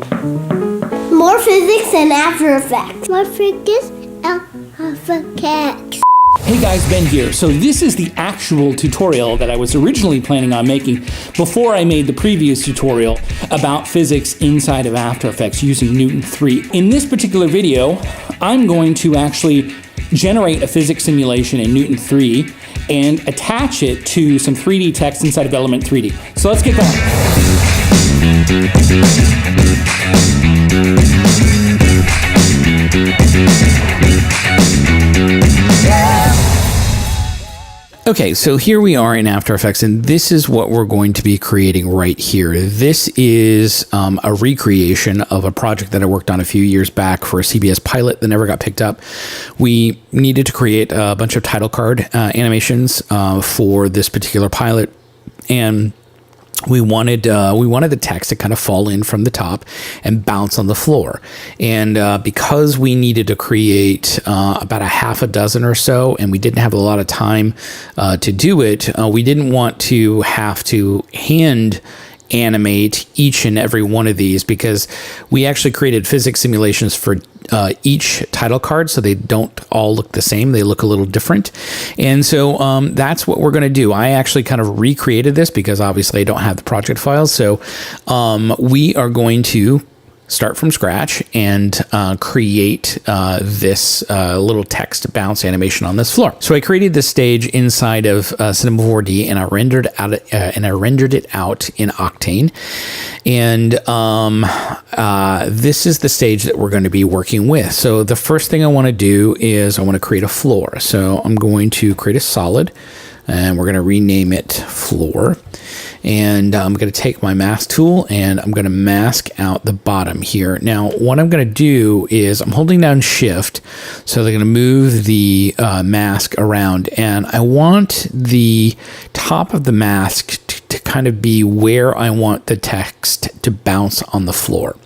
More physics and After Effects. More physics and After Effects. Hey guys, Ben here. So this is the actual tutorial that I was originally planning on making before I made the previous tutorial about physics inside of After Effects using Newton 3. In this particular video, I'm going to actually generate a physics simulation in Newton 3 and attach it to some 3D text inside of Element 3D. So let's get going. Okay, so here we are in After Effects, and this is what we're going to be creating right here. This is a recreation of a project that I worked on a few years back for a CBS pilot that never got picked up. We needed to create a bunch of title card animations for this particular pilot, and we wanted the text to kind of fall in from the top and bounce on the floor. And because we needed to create about a half a dozen or so, and we didn't have a lot of time to do it, we didn't want to have to hand animate each and every one of these, because we actually created physics simulations for each title card, so they don't all look the same. They look a little different. And so that's what we're going to do. I actually kind of recreated this because obviously I don't have the project files. So we are going to start from scratch and create this little text bounce animation on this floor. So I created this stage inside of Cinema 4D, and I rendered it out in Octane. And this is the stage that we're going to be working with. So the first thing I want to do is I want to create a floor. So I'm going to create a solid, and we're going to rename it floor. And I'm going to take my mask tool and I'm going to mask out the bottom here. Now, what I'm going to do is I'm holding down Shift, so they're going to move the mask around, and I want the top of the mask to kind of be where I want the text to bounce on the floor.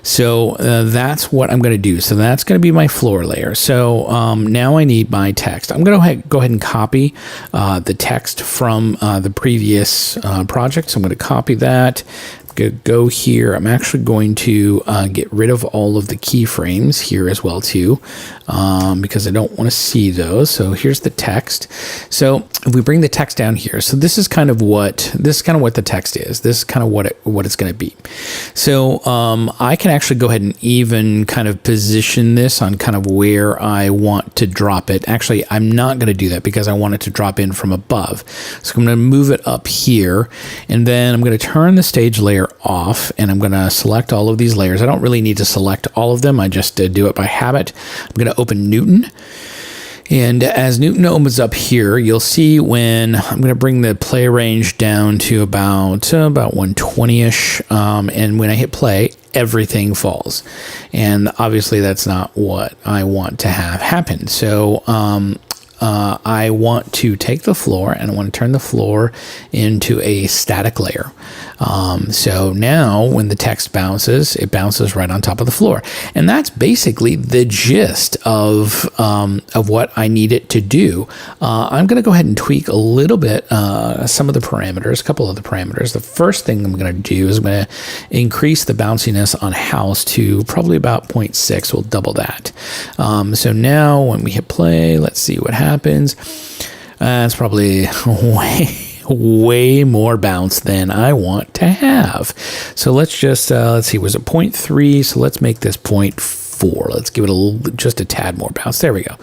So that's what I'm going to do. So that's going to be my floor layer. So now I need my text. I'm going to go ahead and copy the text from the previous project. So I'm going to copy that. I'm going to go here. I'm actually going to get rid of all of the keyframes here as well too, because I don't want to see those. So here's the text. So if we bring the text down here, so this is kind of what the text is. This is kind of what it's going to be. So I can actually go ahead and even kind of position this on kind of where I want to drop it. Actually, I'm not going to do that because I want it to drop in from above. So I'm going to move it up here, and then I'm going to turn the stage layer off, and I'm going to select all of these layers. I don't really need to select all of them. I just do it by habit. I'm going to open Newton. And as Newton opens up here, you'll see when I'm going to bring the play range down to about 120-ish. And when I hit play, everything falls. And obviously that's not what I want to have happen. So I want to take the floor and I want to turn the floor into a static layer. So now when the text bounces, it bounces right on top of the floor. And that's basically the gist of what I need it to do. I'm going to go ahead and tweak a little bit some of the parameters, a couple of the parameters. The first thing I'm going to do is I'm going to increase the bounciness on house to probably about 0.6. We'll double that. So now when we hit play, let's see what happens. It's probably way more bounce than I want to have. So let's just let's see, was it 0.3? So let's make this 0.4. Let's give it just a tad more bounce. There we go.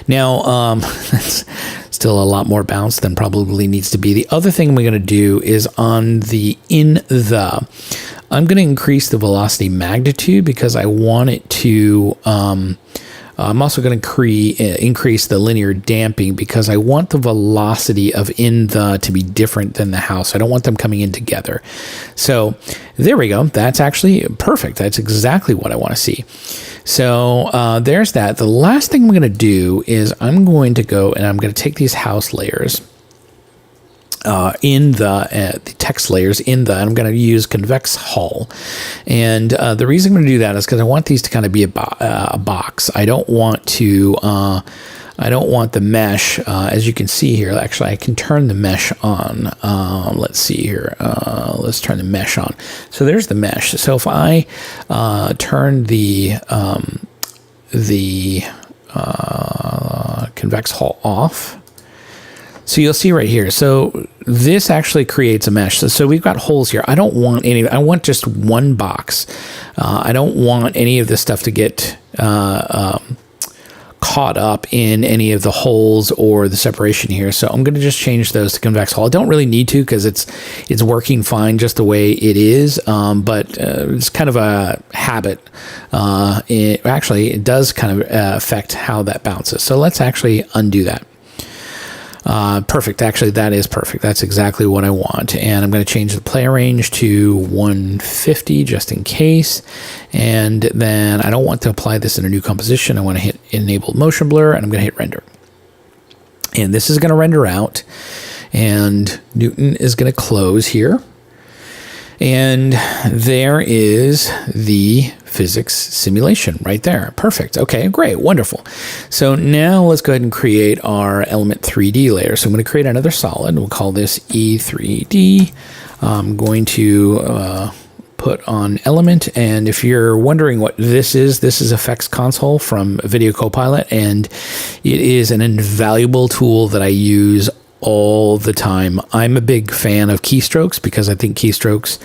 Now that's still a lot more bounce than probably needs to be. The other thing we're going to do is on the I'm going to increase the velocity magnitude because I want it to I'm also going to increase the linear damping because I want the velocity of to be different than the house. I don't want them coming in together. So there we go. That's actually perfect. That's exactly what I want to see. So there's that. The last thing I'm going to do is I'm going to go and I'm going to take these house layers in the text layers I'm going to use convex hull. And the reason I'm going to do that is because I want these to kind of be a box. I don't want to I don't want the mesh, as you can see here. Actually, I can turn the mesh on. Let's see here. Let's turn the mesh on. So there's the mesh. So if I turn the convex hull off, so you'll see right here. So this actually creates a mesh. So we've got holes here. I don't want any. I want just one box. I don't want any of this stuff to get caught up in any of the holes or the separation here. So I'm going to just change those to convex hull. I don't really need to because it's working fine just the way it is, but it's kind of a habit. It does kind of affect how that bounces. So let's actually undo that. Perfect. Actually, that is perfect. That's exactly what I want. And I'm going to change the play range to 150 just in case. And then I don't want to apply this in a new composition. I want to hit enable motion blur, and I'm going to hit render. And this is going to render out. And Newton is going to close here. And there is the physics simulation right there. Perfect. Okay, great. Wonderful. So now let's go ahead and create our element 3D layer. So I'm going to create another solid. We'll call this E3D. I'm going to put on element. And if you're wondering what this is Effects Console from Video Copilot. And it is an invaluable tool that I use all the time. I'm a big fan of keystrokes because I think keystrokes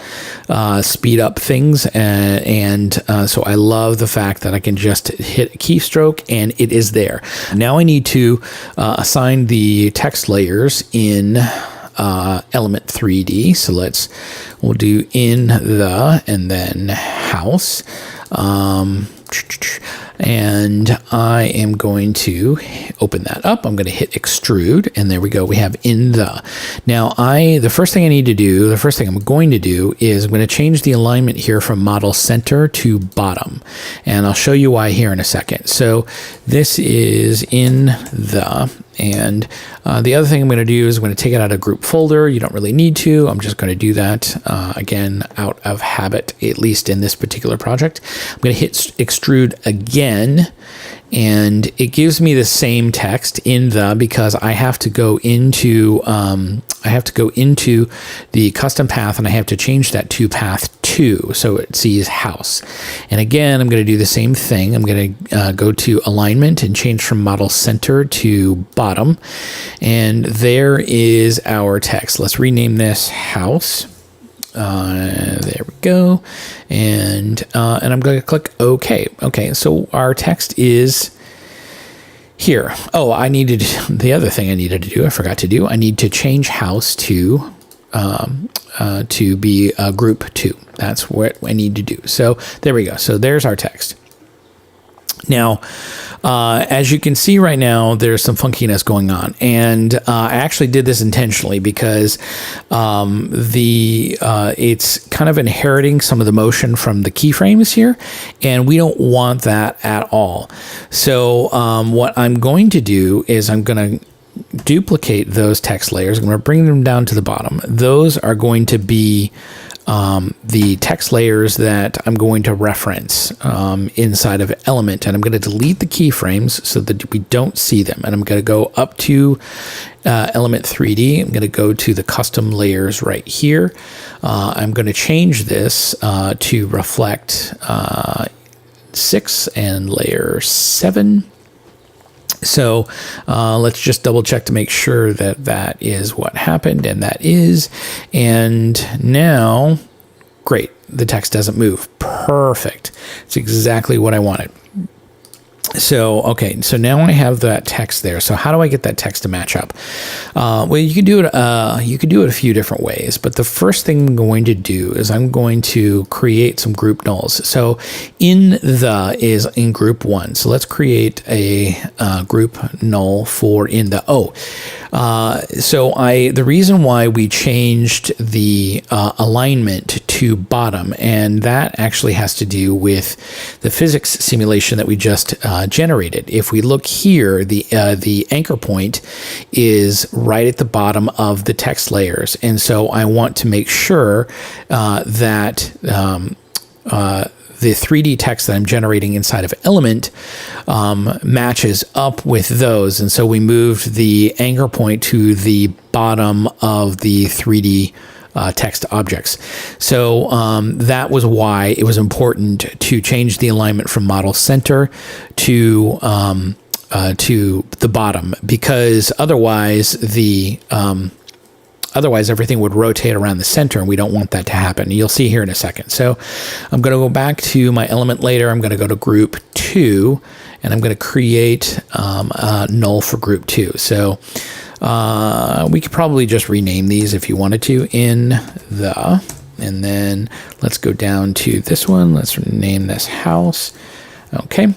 speed up things, and so I love the fact that I can just hit a keystroke and it is there. Now I need to assign the text layers in element 3D. So we'll do in the and then house. And I am going to open that up. I'm going to hit extrude, and there we go. We have in the. Now, the first thing I'm going to do is I'm going to change the alignment here from model center to bottom, and I'll show you why here in a second. So this is in the. And the other thing I'm going to do is I'm going to take it out of group folder. You don't really need to. I'm just going to do that, again, out of habit, at least in this particular project. I'm going to hit extrude again, and it gives me the same text in the, because I have to go into the custom path, and I have to change that to path 2 so it sees house. And again, I'm going to do the same thing. I'm going to go to alignment and change from model center to bottom, and there is our text. Let's rename this house. There we go. And I'm going to click OK. Okay, so our text is here. Oh, the other thing I needed to do, I forgot to do, I need to change house to be group 2. That's what I need to do. So there we go. So there's our text. Now, as you can see right now, there's some funkiness going on, and I actually did this intentionally because it's kind of inheriting some of the motion from the keyframes here, and we don't want that at all. So what I'm going to do is I'm going to duplicate those text layers. I'm going to bring them down to the bottom. Those are going to be the text layers that I'm going to reference inside of element, and I'm going to delete the keyframes so that we don't see them. And I'm going to go up to element 3D. I'm going to go to the custom layers right here. I'm going to change this to reflect 6 and layer 7. So let's just double check to make sure that that is what happened, and that is. And now, great, the text doesn't move. Perfect. It's exactly what I wanted. So, okay, so now I have that text there. So how do I get that text to match up? Well, you could do it a few different ways, but the first thing I'm going to do is I'm going to create some group nulls. So in the is in group 1. So let's create a group null for in the. The reason why we changed the alignment to bottom, and that actually has to do with the physics simulation that we just generated. If we look here, the anchor point is right at the bottom of the text layers, and so I want to make sure that the 3D text that I'm generating inside of Element matches up with those. And so we moved the anchor point to the bottom of the 3D text objects. So that was why it was important to change the alignment from model center to the bottom, because otherwise everything would rotate around the center, and we don't want that to happen. You'll see here in a second. So I'm going to go back to my element layer. I'm going to go to group 2, and I'm going to create a null for group 2. So we could probably just rename these if you wanted to and then let's go down to this one. Let's name this house. Okay.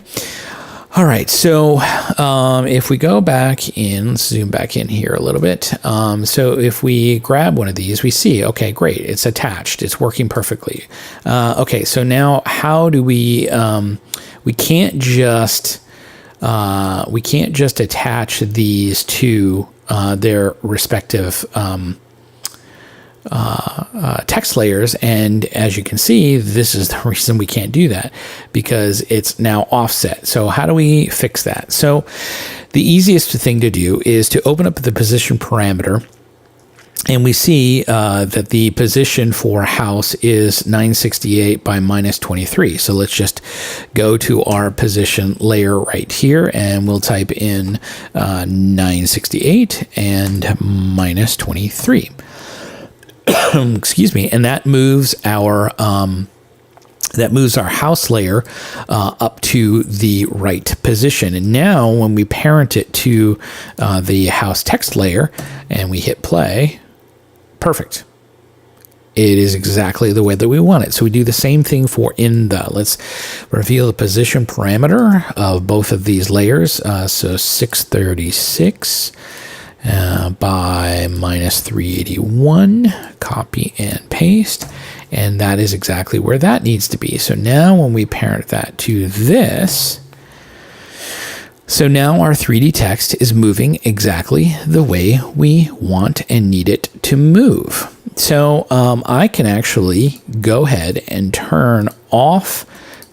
All right, so if we go back in, let's zoom back in here a little bit. So if we grab one of these, we see, okay, great, it's attached, it's working perfectly. Okay, so now how do we can't just attach these to their respective text layers, and as you can see, this is the reason we can't do that, because it's now offset. So how do we fix that? So the easiest thing to do is to open up the position parameter, and we see that the position for house is 968 by minus 23. So let's just go to our position layer right here, and we'll type in 968 and minus 23. Excuse me, and that moves our house layer up to the right position. And now when we parent it to the house text layer and we hit play, perfect. It is exactly the way that we want it. So we do the same thing for let's reveal the position parameter of both of these layers. So 636 by minus 381, copy and paste, and that is exactly where that needs to be. So now when we parent that to this, so now our 3D text is moving exactly the way we want and need it to move. So I can actually go ahead and turn off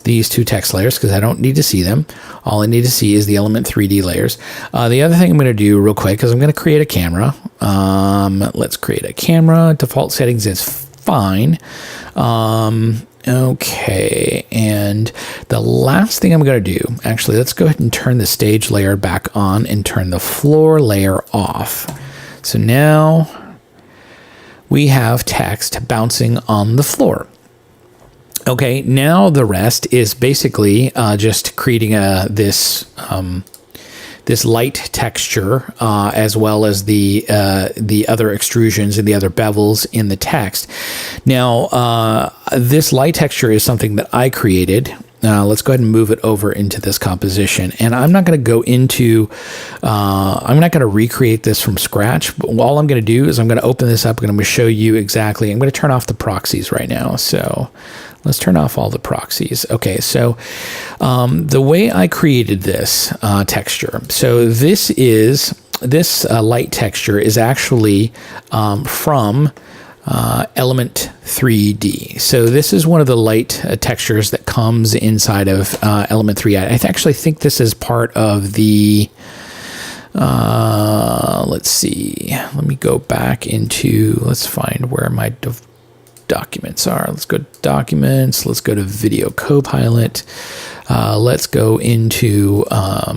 these two text layers because I don't need to see them. All I need to see is the element 3D layers. The other thing I'm going to do real quick is I'm going to create a camera. Let's create a camera. Default settings is fine. Okay, and the last thing I'm going to do, actually, let's go ahead and turn the stage layer back on and turn the floor layer off. So now we have text bouncing on the floor. Okay, now the rest is basically just creating this light texture as well as the other extrusions and the other bevels in the text. Now, this light texture is something that I created. Let's go ahead and move it over into this composition. And I'm not going to go into, I'm not going to recreate this from scratch. But all I'm going to do is I'm going to open this up and I'm going to show you exactly. I'm going to turn off the proxies right now. So let's turn off all the proxies. Okay, so the way I created this texture. So this light texture is actually from Element 3D. So this is one of the light textures that comes inside of Element 3D. I actually think this is part of the, let's see, let me go back into, let's find where my documents are. Let's go to documents, let's go to video Copilot, let's go into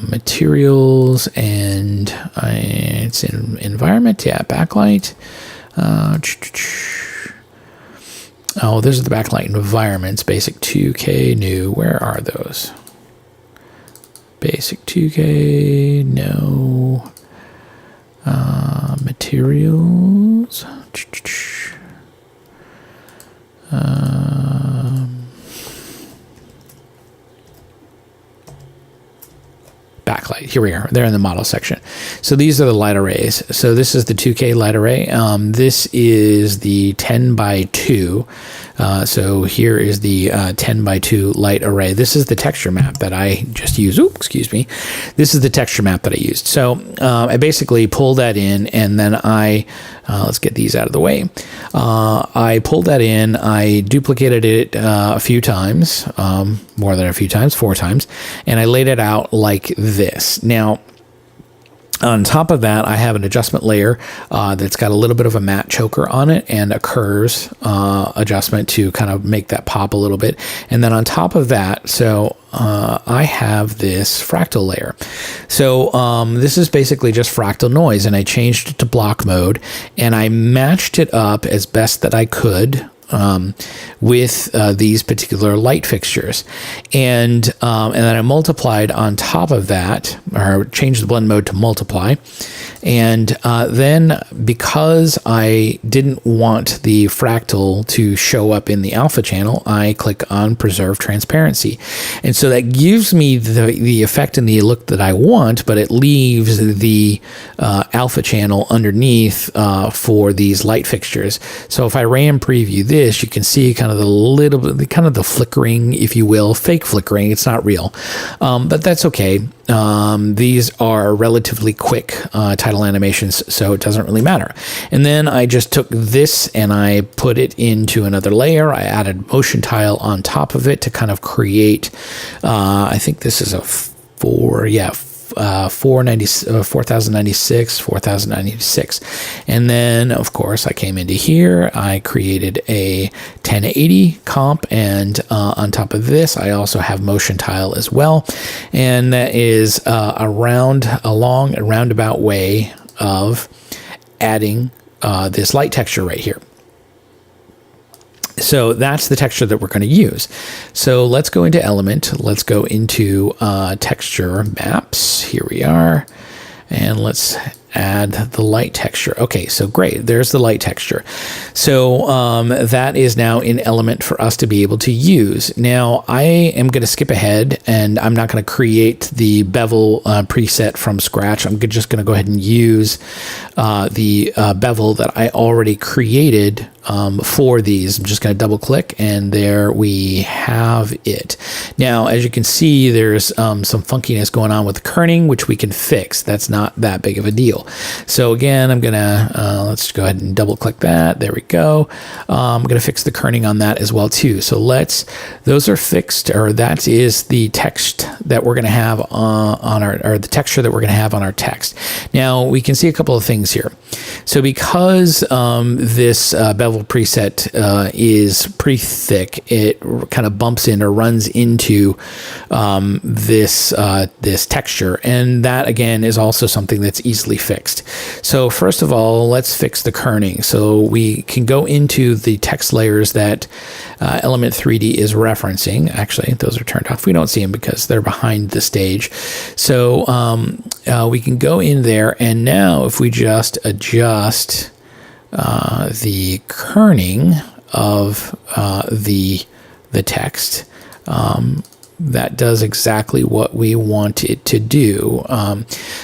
materials, and it's in environment, yeah, backlight. Oh, this is the backlight environments, basic 2K, new. Where are those? Basic 2K, no. Materials. backlight. Here we are. They're in the model section. So these are the light arrays. So this is the 2K light array. This is the 10 by 2. So here is the 10 by 2 light array. This is the texture map that I just used. Oops, excuse me. This is the texture map that I used. So I basically pulled that in, and then let's get these out of the way. I pulled that in, I duplicated it a few times, more than a few times, 4 times, and I laid it out like this. Now, on top of that, I have an adjustment layer that's got a little bit of a matte choker on it and a curves adjustment to kind of make that pop a little bit. And then on top of that, so I have this fractal layer. So this is basically just fractal noise, and I changed it to block mode, and I matched it up as best that I could with these particular light fixtures, and then I multiplied on top of that, or changed the blend mode to multiply, and then because I didn't want the fractal to show up in the alpha channel, I click on preserve transparency, and so that gives me the effect and the look that I want, but it leaves the alpha channel underneath for these light fixtures. So if I RAM preview this, you can see kind of the flickering, if you will, fake flickering. It's not real, but that's okay. These are relatively quick title animations, so it doesn't really matter. And then I just took this and I put it into another layer. I added motion tile on top of it to kind of create, I think this is a 4096, and then of course I came into here, I created a 1080 comp, and on top of this I also have motion tile as well, and that is a roundabout way of adding this light texture right here. So that's the texture that we're going to use. So let's go into element. Let's go into texture maps. Here we are. And let's add the light texture. Okay, so great. There's the light texture. So that is now in element for us to be able to use. Now I am going to skip ahead, and I'm not going to create the bevel preset from scratch. I'm just going to go ahead and use the bevel that I already created for these. I'm just going to double click, and there we have it. Now, as you can see, there's some funkiness going on with the kerning, which we can fix. That's not that big of a deal. So again, I'm going to, let's go ahead and double click that. There we go. I'm going to fix the kerning on that as well too. So those are fixed, or that is the text that we're going to have or the texture that we're going to have on our text. Now we can see a couple of things here. So because this bevel preset is pretty thick, it kind of bumps in or runs into this texture, and that again is also something that's easily fixed. So first of all, let's fix the kerning. So we can go into the text layers that Element 3D is referencing. Actually, those are turned off. We don't see them because they're behind the stage. So we can go in there, and now if we just adjust the kerning of the text, that does exactly what we want it to do.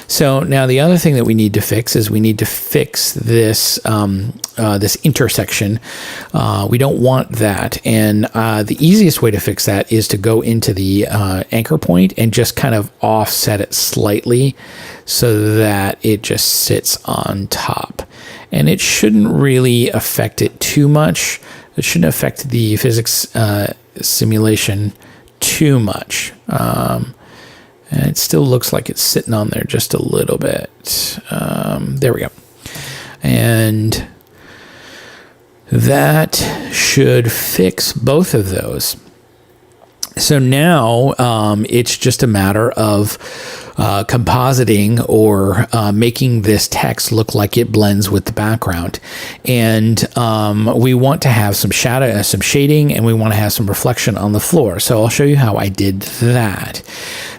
So now the other thing that we need to fix is we need to fix this this intersection. We don't want that, and the easiest way to fix that is to go into the anchor point and just kind of offset it slightly so that it just sits on top. And it shouldn't really affect it too much. It shouldn't affect the physics simulation too much. And it still looks like it's sitting on there just a little bit. There we go. And that should fix both of those. So now it's just a matter of compositing or making this text look like it blends with the background. And we want to have some shadow, some shading, and we want to have some reflection on the floor. So I'll show you how I did that.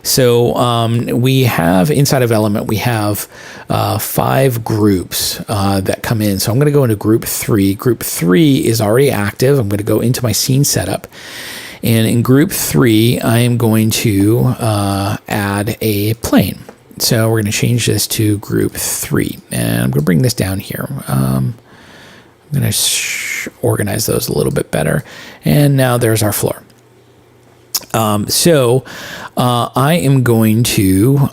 So we have inside of Element, we have 5 groups that come in. So I'm going to go into group 3. Group 3 is already active. I'm going to go into my scene setup. And in group 3, I am going to add a plane. So we're going to change this to group 3, and I'm going to bring this down here. I'm going to organize those a little bit better, and now there's our floor. So I am going to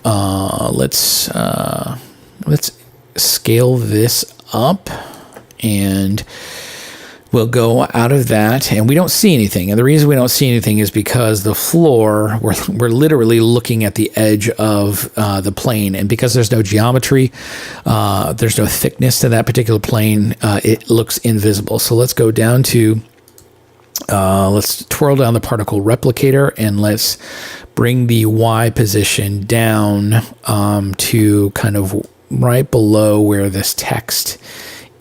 let's scale this up, and we'll go out of that, and we don't see anything. And the reason we don't see anything is because the floor, we're literally looking at the edge of the plane, and because there's no geometry, there's no thickness to that particular plane, it looks invisible. So let's go down to, let's twirl down the particle replicator, and let's bring the Y position down to kind of right below where this text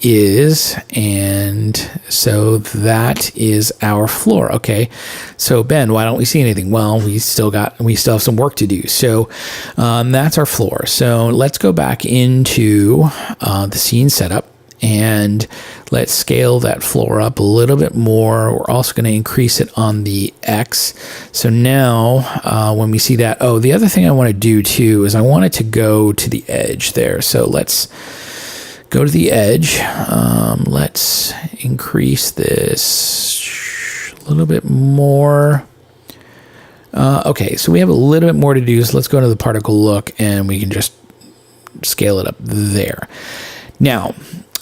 is, and so that is our floor. Okay, so Ben, why don't we see anything? Well, we still have some work to do. So that's our floor. So let's go back into the scene setup, and let's scale that floor up a little bit more. We're also going to increase it on the X. So now when we see that, oh, the other thing I want to do too is I want it to go to the edge there. So let's go to the edge. Let's increase this a little bit more. Okay, so we have a little bit more to do. So let's go to the particle look, and we can just scale it up there. Now,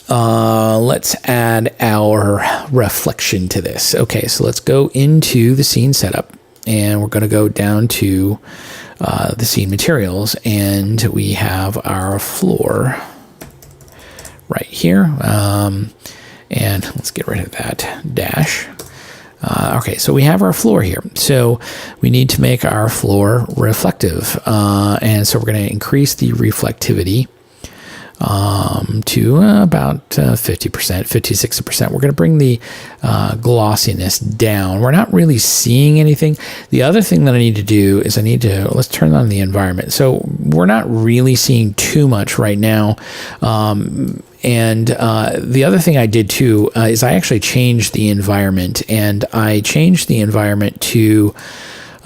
let's add our reflection to this. Okay, so let's go into the scene setup, and we're going to go down to the scene materials, and we have our floor right here, and let's get rid of that dash. Okay, so we have our floor here. So we need to make our floor reflective, and so we're going to increase the reflectivity to about 50%, 50-60%. We're going to bring the glossiness down. We're not really seeing anything. The other thing that I need to do is let's turn on the environment. So we're not really seeing too much right now. And the other thing I did too is I actually changed the environment, and I changed the environment to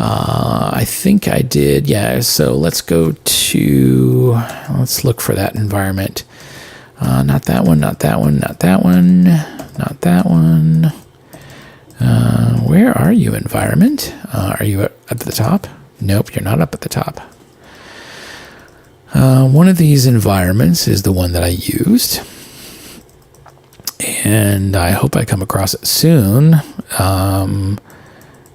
I think I did, yeah. So let's look for that environment. Not that one, not that one, not that one, not that one. Where are you, environment? Are you up at the top? Nope, you're not up at the top. One of these environments is the one that I used, and I hope I come across it soon.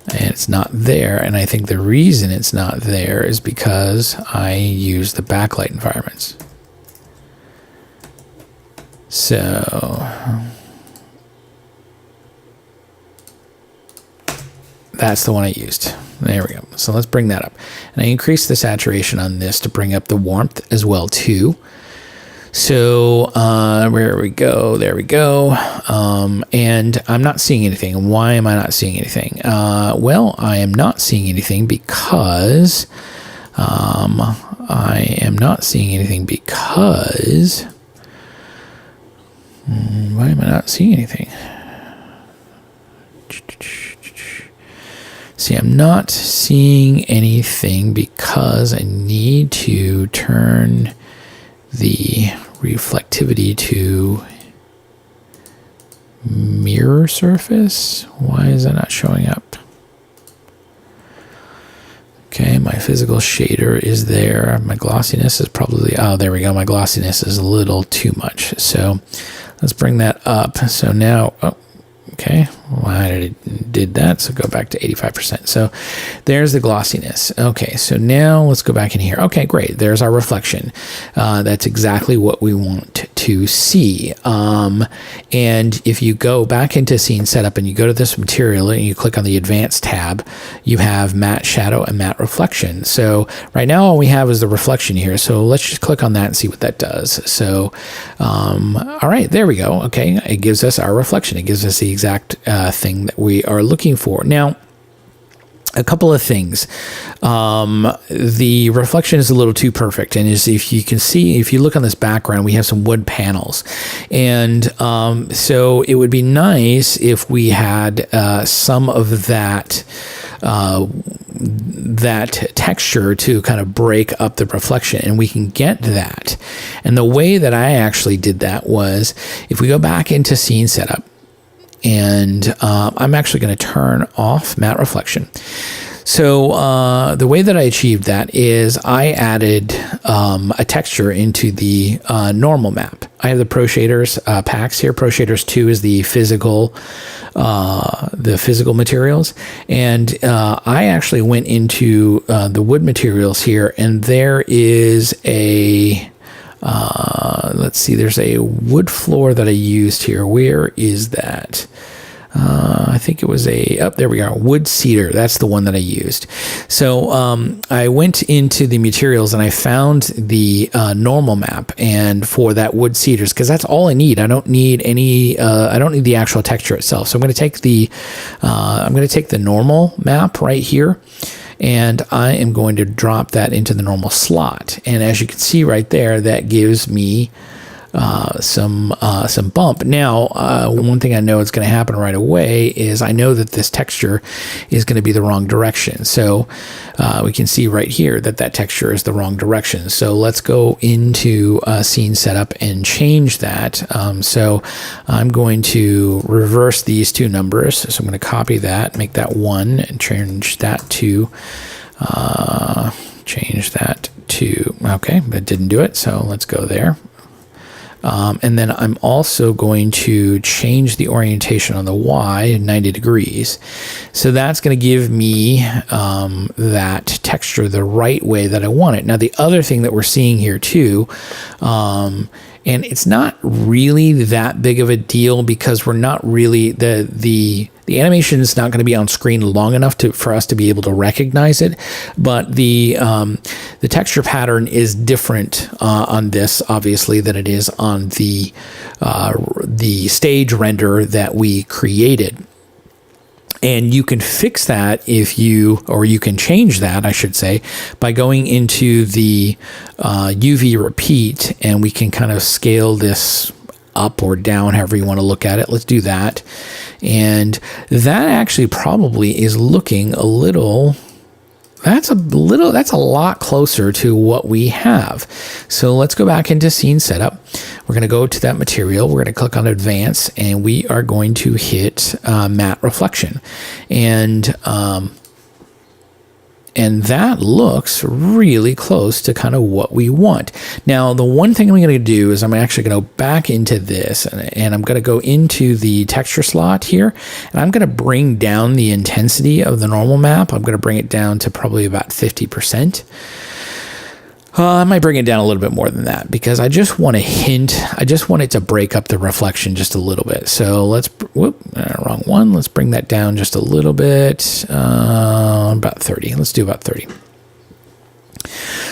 And it's not there, and I think the reason it's not there is because I use the backlight environments. So that's the one I used. There we go. So let's bring that up, and I increase the saturation on this to bring up the warmth as well too. So where we go, there we go. And I'm not seeing anything. Why am I not seeing anything? Well, I am not seeing anything because why am I not seeing anything? See, I'm not seeing anything because I need to turn the reflectivity to mirror surface. Why is that not showing up? Okay, my physical shader is there. My glossiness is probably, oh, there we go. My glossiness is a little too much. So let's bring that up. So now, oh, okay, why did it did that? So go back to 85%. So there's the glossiness. Okay, so now let's go back in here. Okay, great. There's our reflection. That's exactly what we want to see. And if you go back into scene setup and you go to this material and you click on the advanced tab, you have matte shadow and matte reflection. So right now all we have is the reflection here. So let's just click on that and see what that does. So, all right, there we go. Okay, it gives us our reflection. It gives us the exact thing that we are looking for. Now, a couple of things. The reflection is a little too perfect, and if you can see, if you look on this background, we have some wood panels, and so it would be nice if we had some of that that texture to kind of break up the reflection, and we can get that. And the way that I actually did that was, if we go back into scene setup, and I'm actually going to turn off matte reflection. So the way that I achieved that is I added a texture into the normal map. I have the Pro Shaders packs here. Pro Shaders 2 is the physical materials, and I actually went into the wood materials here, and there is a let's see, there's a wood floor that I used here. Where is that? I think it was there we are, wood cedar. That's the one that I used. So I went into the materials and I found the normal map, and for that wood cedars, because that's all I need. I don't need any. I don't need the actual texture itself. So I'm going to take the normal map right here, and I am going to drop that into the normal slot. And as you can see right there, that gives me some bump. Now, one thing I know is going to happen right away is I know that this texture is going to be the wrong direction. So we can see right here that that texture is the wrong direction. So let's go into scene setup and change that. So I'm going to reverse these two numbers. So I'm going to copy that, make that 1, and change that to okay, that didn't do it. So let's go there. And then I'm also going to change the orientation on the Y 90 degrees. So that's going to give me that texture the right way that I want it. Now, the other thing that we're seeing here too, and it's not really that big of a deal because we're not really, the animation is not going to be on screen long enough for us to be able to recognize it, but the texture pattern is different on this, obviously, than it is on the stage render that we created. And you can fix that or you can change that, I should say, by going into the UV repeat, and we can kind of scale this up or down, however you want to look at it. Let's do that. And that actually probably is looking a little, that's a lot closer to what we have. So let's go back into scene setup. We're going to go to that material. We're going to click on advance, and we are going to hit matte reflection. And that looks really close to kind of what we want. Now, the one thing I'm going to do is I'm actually going to go back into this, and I'm going to go into the texture slot here, and I'm going to bring down the intensity of the normal map. I'm going to bring it down to probably about 50%. I might bring it down a little bit more than that because I just want it to break up the reflection just a little bit. So let's, wrong one. Let's bring that down just a little bit, about 30. Let's do about 30.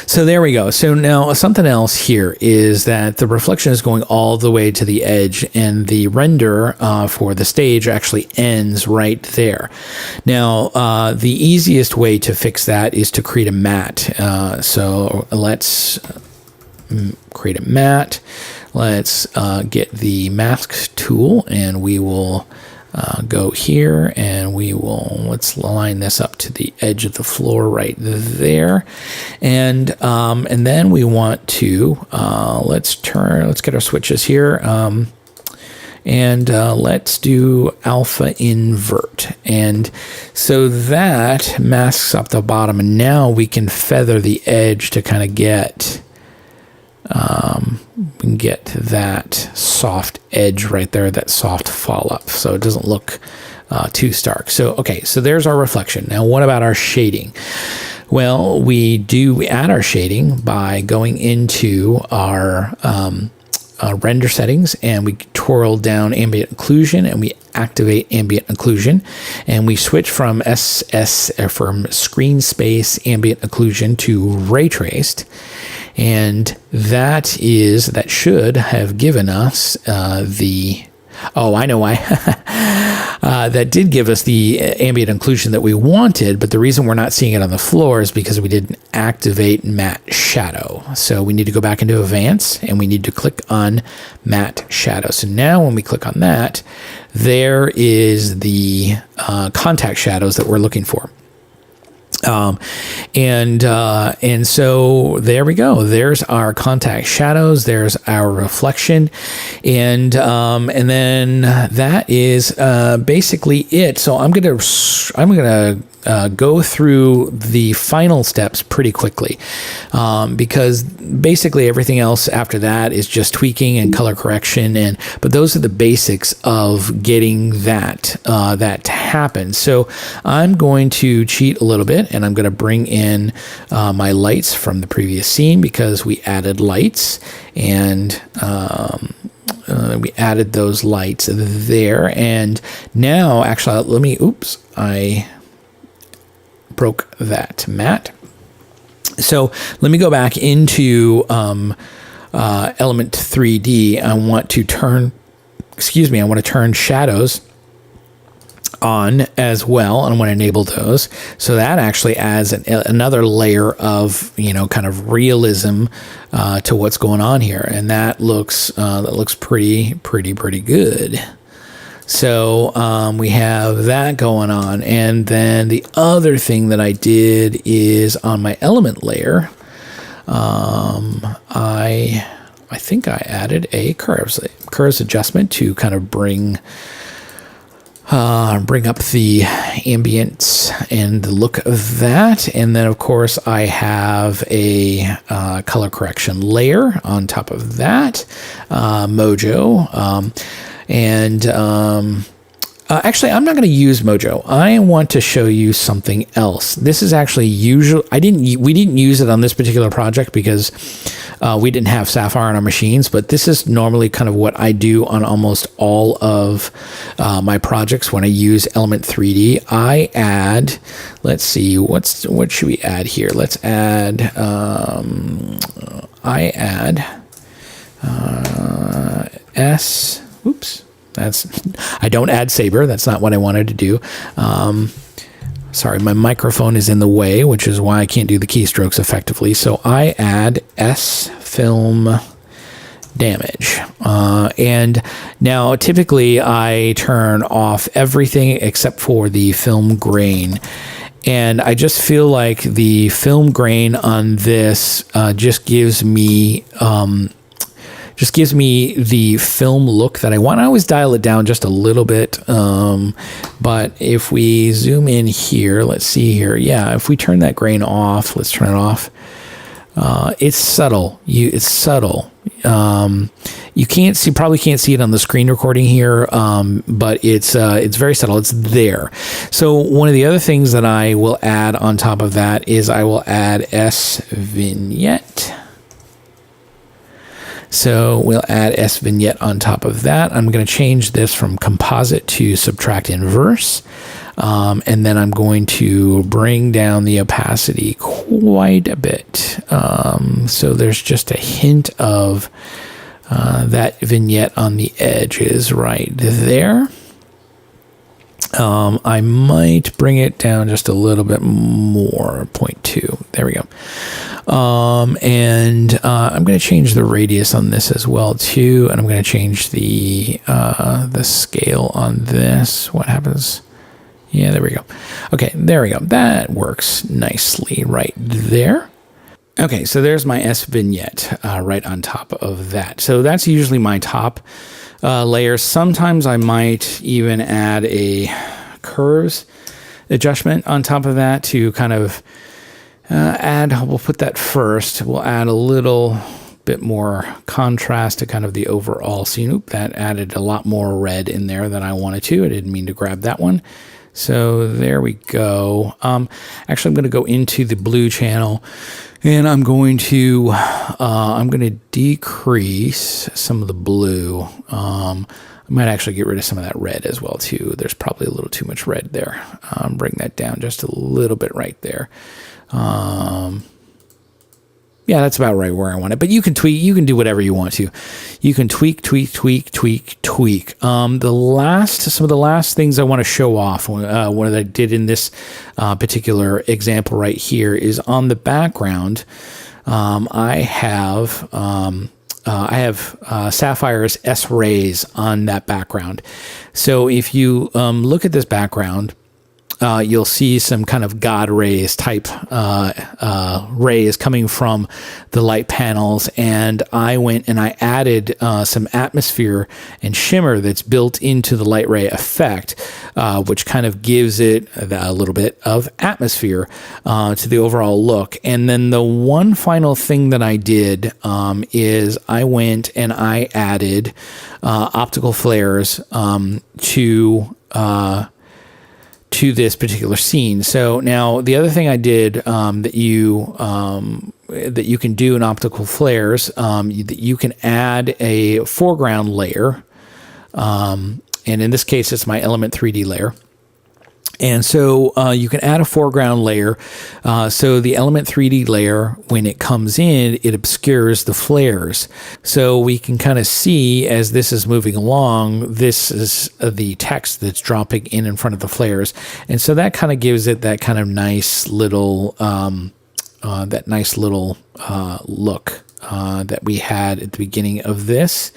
So there we go. So now something else here is that the reflection is going all the way to the edge, and the render for the stage actually ends right there. Now, the easiest way to fix that is to create a matte. So let's create a matte. Let's get the mask tool, and we will go here, and let's line this up to the edge of the floor right there, and then we want to let's get our switches here, and let's do alpha invert, and so that masks up the bottom, and now we can feather the edge to kind of get we can get that soft edge right there, that soft fall up, so it doesn't look too stark. So okay, so there's our reflection. Now what about our shading? Well, we add our shading by going into our render settings, and we twirl down ambient occlusion, and we activate ambient occlusion, and we switch from from screen space ambient occlusion to ray traced, and that should have given us I know why. That did give us the ambient occlusion that we wanted, but the reason we're not seeing it on the floor is because we didn't activate matte shadow. So we need to go back into advance, and we need to click on matte shadow. So now when we click on that, there is the contact shadows that we're looking for. And so there we go. There's our contact shadows. There's our reflection, and then that is basically it. So I'm gonna go through the final steps pretty quickly, because basically everything else after that is just tweaking and color correction, but those are the basics of getting that to happen. So I'm going to cheat a little bit, and I'm going to bring in my lights from the previous scene, because we added lights, and we added those lights there. And now, actually, I broke that matte. So let me go back into Element 3D. I want to turn shadows on as well, and I want to enable those. So that actually adds another layer of kind of realism to what's going on here, and that looks pretty good. So we have that going on, and then the other thing that I did is on my element layer, I think I added a curves adjustment to kind of bring up the ambience and the look of that. And then of course I have a color correction layer on top of that, Mojo. Actually, I'm not going to use Mojo. I want to show you something else. This is actually usual. We didn't use it on this particular project because we didn't have Sapphire on our machines, but this is normally kind of what I do on almost all of my projects when I use Element 3D. I add, let's see, what should we add here? Let's add, I add I don't add Saber. That's not what I wanted to do. Sorry, my microphone is in the way, which is why I can't do the keystrokes effectively. So I add S film damage. And now typically I turn off everything except for the film grain. And I just feel like the film grain on this just gives me the film look that I want. I always dial it down just a little bit. But if we zoom in here, let's see here. Yeah, if we turn that grain off, let's turn it off. It's subtle. It's subtle. You probably can't see it on the screen recording here, but it's very subtle. It's there. So one of the other things that I will add on top of that is I will add S vignette. So we'll add S vignette on top of that. I'm going to change this from composite to subtract inverse. And then I'm going to bring down the opacity quite a bit. So there's just a hint of that vignette on the edges right there. I might bring it down just a little bit more, 0.2. There we go. And I'm going to change the radius on this as well too, and I'm going to change the scale on this. What happens? Yeah, there we go. Okay, there we go. That works nicely right there. Okay, so there's my S vignette right on top of that. So that's usually my top layer. Sometimes I might even add a curves adjustment on top of that to kind of we'll put that first. We'll add a little bit more contrast to kind of the overall scene. Oop, that added a lot more red in there than I wanted to. I didn't mean to grab that one. So there we go. Actually, I'm going to go into the blue channel, and I'm going to decrease some of the blue. I might actually get rid of some of that red as well too. There's probably a little too much red there. Bring that down just a little bit right there. Yeah, that's about right where I want it. But you can tweak. You can do whatever you want to. You can tweak. Some of the last things I want to show off, what I did in this particular example right here, is on the background. I have Sapphire's S-rays on that background. So if you look at this background, you'll see some kind of God rays type rays coming from the light panels. And I went and I added some atmosphere and shimmer that's built into the light ray effect, which kind of gives it a little bit of atmosphere to the overall look. And then the one final thing that I did is I went and I added optical flares to this particular scene. So now the other thing I did that you can do in optical flares, you can add a foreground layer, and in this case it's my element 3D layer. And so you can add a foreground layer. So the element 3D layer, when it comes in, it obscures the flares. So we can kind of see as this is moving along, this is the text that's dropping in front of the flares. And so that kind of gives it that kind of nice little, look that we had at the beginning of this.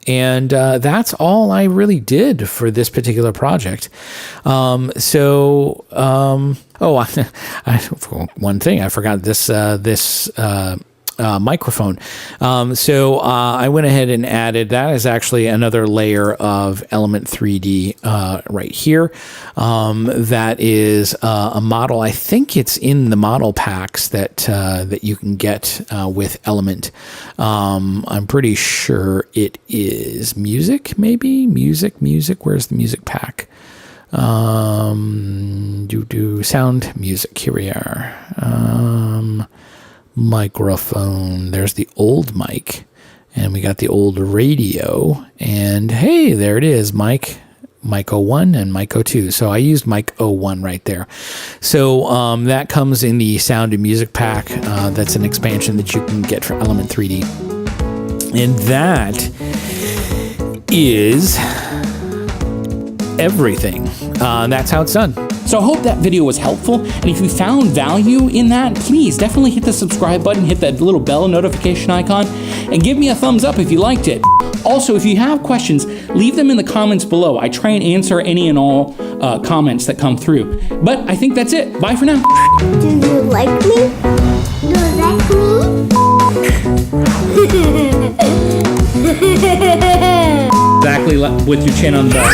And that's all I really did for this particular project. One thing I forgot, this microphone. So I went ahead and added, that is actually another layer of element 3D right here. That is a model. I think it's in the model packs that you can get with Element. I'm pretty sure it is music, maybe music. Where's the music pack? Sound music. Here we are. Microphone. There's the old mic, and we got the old radio, and hey, there it is, mic 01 and mic 02. So I used mic 01 right there. So that comes in the sound and music pack. That's an expansion that you can get for Element 3D, and that is everything. That's how it's done. So I hope that video was helpful, and if you found value in that, please definitely hit the subscribe button, hit that little bell notification icon, and give me a thumbs up if you liked it. Also, if you have questions, leave them in the comments below. I try and answer any and all comments that come through. But I think that's it. Bye for now. Do you like me? Do you like me? Exactly with your chin on the bell.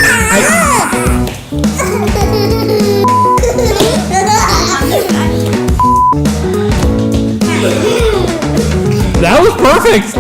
That was perfect!